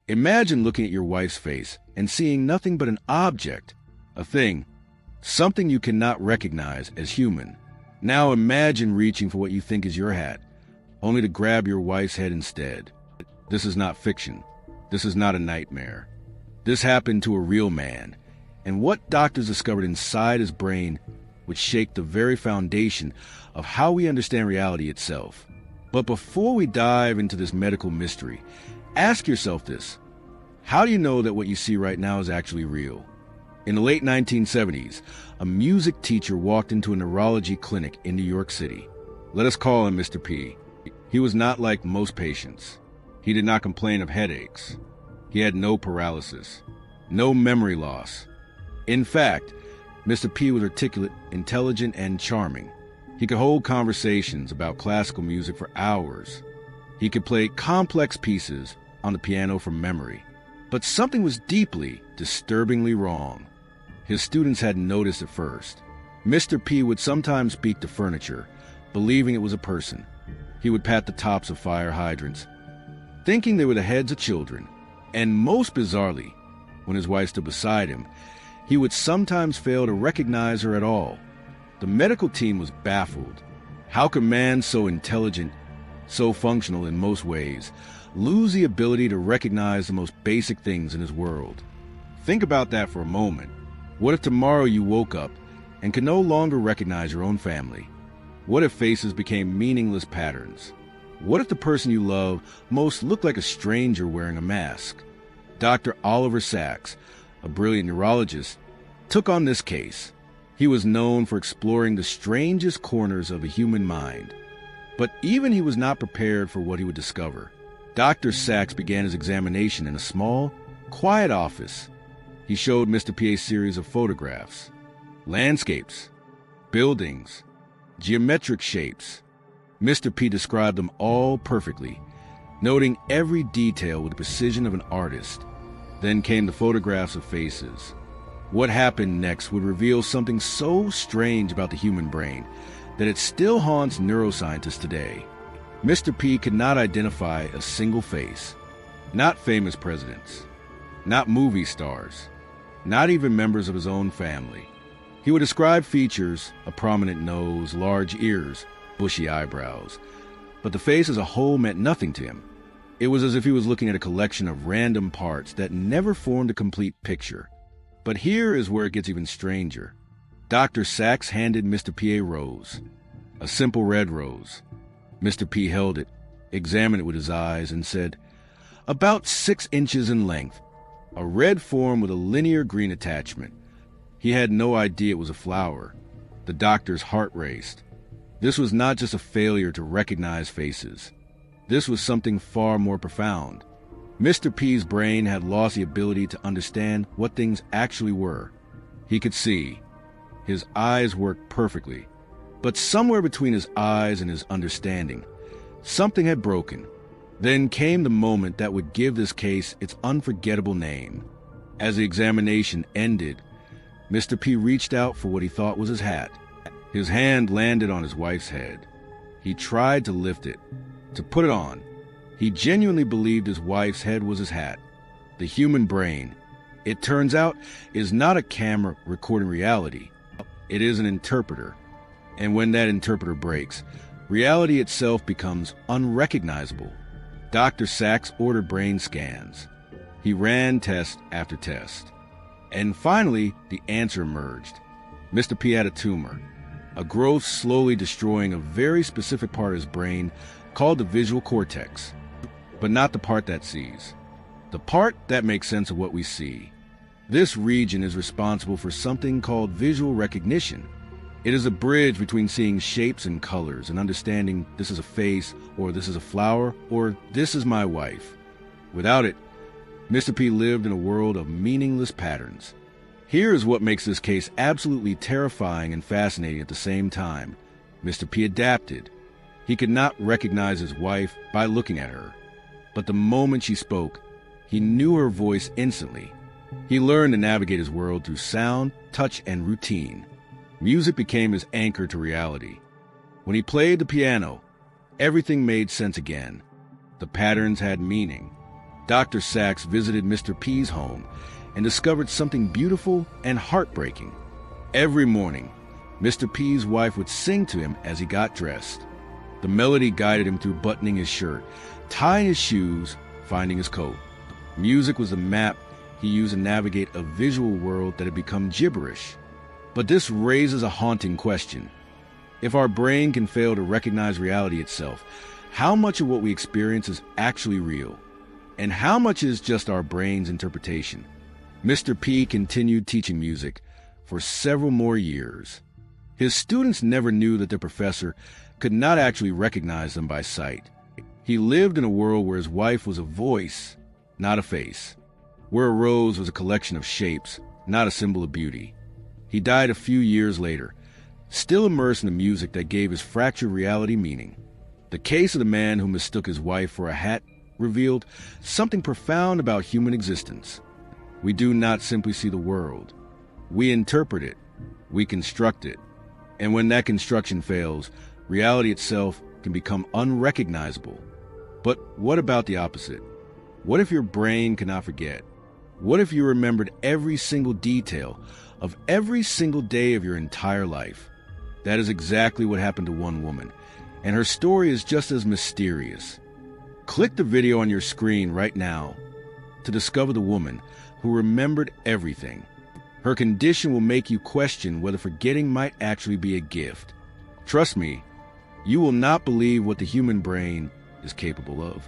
Imagine looking at your wife's face and seeing nothing but an object, a thing, something you cannot recognize as human. Now imagine reaching for what you think is your hat, only to grab your wife's head instead. This is not fiction. This is not a nightmare. This happened to a real man, and what doctors discovered inside his brain would shake the very foundation of how we understand reality itself. But before we dive into this medical mystery, ask yourself this. How do you know that what you see right now is actually real? In the late 1970s, a music teacher walked into a neurology clinic in New York City. Let us call him Mr. P. He was not like most patients. He did not complain of headaches. He had no paralysis, no memory loss. In fact, Mr. P was articulate, intelligent, and charming. He could hold conversations about classical music for hours. He could play complex pieces on the piano from memory. But something was deeply, disturbingly wrong. His students hadn't noticed at first. Mr. P would sometimes speak to furniture, believing it was a person. He would pat the tops of fire hydrants, thinking they were the heads of children. And most bizarrely, when his wife stood beside him, he would sometimes fail to recognize her at all. The medical team was baffled. How could man so intelligent, so functional in most ways, lose the ability to recognize the most basic things in his world? Think about that for a moment. What if tomorrow you woke up and could no longer recognize your own family? What if faces became meaningless patterns? What if the person you love most looked like a stranger wearing a mask? Dr. Oliver Sacks, a brilliant neurologist, took on this case. He was known for exploring the strangest corners of the human mind. But even he was not prepared for what he would discover. Dr. Sacks began his examination in a small, quiet office. He showed Mr. P a series of photographs, landscapes, buildings, geometric shapes. Mr. P described them all perfectly, noting every detail with the precision of an artist. Then came the photographs of faces. What happened next would reveal something so strange about the human brain that it still haunts neuroscientists today. Mr. P could not identify a single face, not famous presidents, not movie stars, not even members of his own family. He would describe features, a prominent nose, large ears, bushy eyebrows, but the face as a whole meant nothing to him. It was as if he was looking at a collection of random parts that never formed a complete picture. But here is where it gets even stranger. Dr. Sacks handed Mr. P a rose, a simple red rose. Mr. P held it, examined it with his eyes, and said, "About 6 inches in length, a red form with a linear green attachment." He had no idea it was a flower. The doctor's heart raced. This was not just a failure to recognize faces. This was something far more profound. Mr. P's brain had lost the ability to understand what things actually were. He could see. His eyes worked perfectly. But somewhere between his eyes and his understanding, something had broken. Then came the moment that would give this case its unforgettable name. As the examination ended, Mr. P reached out for what he thought was his hat. His hand landed on his wife's head. He tried to lift it, to put it on. He genuinely believed his wife's head was his hat. The human brain, it turns out, is not a camera recording reality. It is an interpreter. And when that interpreter breaks, reality itself becomes unrecognizable. Dr. Sacks ordered brain scans. He ran test after test. And finally, the answer emerged. Mr. P had a tumor, a growth slowly destroying a very specific part of his brain called the visual cortex. But not the part that sees. The part that makes sense of what we see. This region is responsible for something called visual recognition. It is a bridge between seeing shapes and colors and understanding this is a face, or this is a flower, or this is my wife. Without it, Mr. P lived in a world of meaningless patterns. Here is what makes this case absolutely terrifying and fascinating at the same time. Mr. P adapted. He could not recognize his wife by looking at her. But the moment she spoke, he knew her voice instantly. He learned to navigate his world through sound, touch, and routine. Music became his anchor to reality. When he played the piano, everything made sense again. The patterns had meaning. Dr. Sachs visited Mr. P's home and discovered something beautiful and heartbreaking. Every morning, Mr. P's wife would sing to him as he got dressed. The melody guided him through buttoning his shirt, tying his shoes, finding his coat. Music was the map he used to navigate a visual world that had become gibberish. But this raises a haunting question. If our brain can fail to recognize reality itself, how much of what we experience is actually real? And how much is just our brain's interpretation? Mr. P continued teaching music for several more years. His students never knew that their professor could not actually recognize them by sight. He lived in a world where his wife was a voice, not a face, where a rose was a collection of shapes, not a symbol of beauty. He died a few years later, still immersed in the music that gave his fractured reality meaning. The case of the man who mistook his wife for a hat revealed something profound about human existence. We do not simply see the world. We interpret it. We construct it. And when that construction fails, reality itself can become unrecognizable. But what about the opposite? What if your brain cannot forget? What if you remembered every single detail of every single day of your entire life? That is exactly what happened to one woman, and her story is just as mysterious. Click the video on your screen right now to discover the woman who remembered everything. Her condition will make you question whether forgetting might actually be a gift. Trust me, you will not believe what the human brain is capable of.